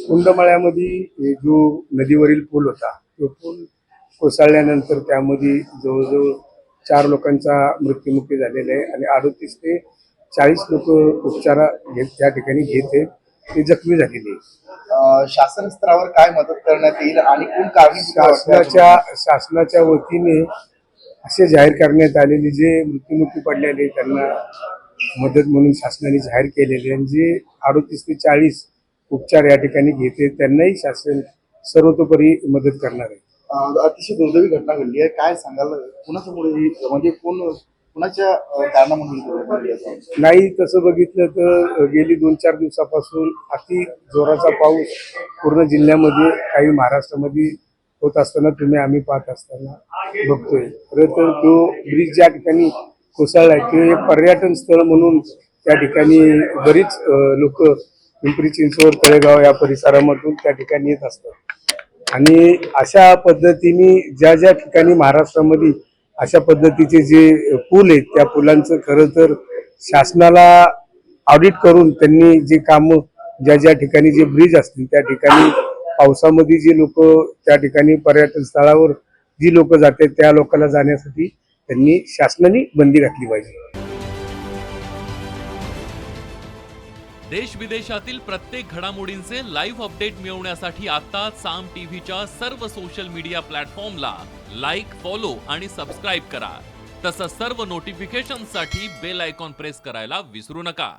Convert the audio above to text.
कुंडमाळ्यामध्ये जो नदीवरील पूल होता तो पूल कोसळल्यानंतर त्यामध्ये जवळजवळ 4 लोकांचा मृत्युमुखी झालेला आहे आणि 38 ते 40 लोक उपचार त्या ठिकाणी घेत आहेत, ते जखमी झालेले आहेत. शासन स्तरावर काय मदत करण्यात येईल आणि कोण कारणीभूत शासनाच्या वतीने असे जाहीर करण्यात आलेले जे मृत्युमुखी पडलेले त्यांना मदत म्हणून शासनाने जाहीर केलेले आणि जे 38 ते 40 उपचार या ठिकाणी घेते त्यांनाही शासन सर्वतोपरी मदत करणार आहे. अतिशय दुर्दैवी घटना घडली आहे, काय सांगाल कुणासमोर म्हणजे कुणाच्या कारणामुळे नाही तसं बघितलं तर गेली 2-4 दिवसापासून अति जोराचा पाऊस पूर्ण जिल्ह्यामध्ये काही महाराष्ट्रामध्ये होत असताना आम्ही पाहत असताना बघतोय. खरं तर तो ब्रिज ज्या ठिकाणी कोसळलाय ते एक पर्यटन स्थळ म्हणून त्या ठिकाणी बरीच लोक पिंपरी चिंचवड तळेगाव या परिसरामधून त्या ठिकाणी येत असतात आणि अशा पद्धतीने ज्या ठिकाणी महाराष्ट्रामध्ये अशा पद्धतीचे जे पूल आहेत त्या पुलांचं खरं तर शासनाला ऑडिट करून त्यांनी जे कामं ज्या ठिकाणी जे ब्रिज असतील त्या ठिकाणी पावसामध्ये जी लोक त्या ठिकाणी पर्यटन स्थळावर जी लोक जातात त्या लोकांना जाण्यासाठी त्यांनी शासनाने बंदी घातली पाहिजे. देश विदेशातील प्रत्येक घडामोडींचे लाईव्ह अपडेट मिळवण्यासाठी आता साम टीव्हीच्या सर्व सोशल मीडिया प्लॅटफॉर्मला लाईक, फॉलो आणि सबस्क्राईब करा. तसंच सर्व नोटिफिकेशनसाठी बेल आयकॉन प्रेस करायला विसरू नका.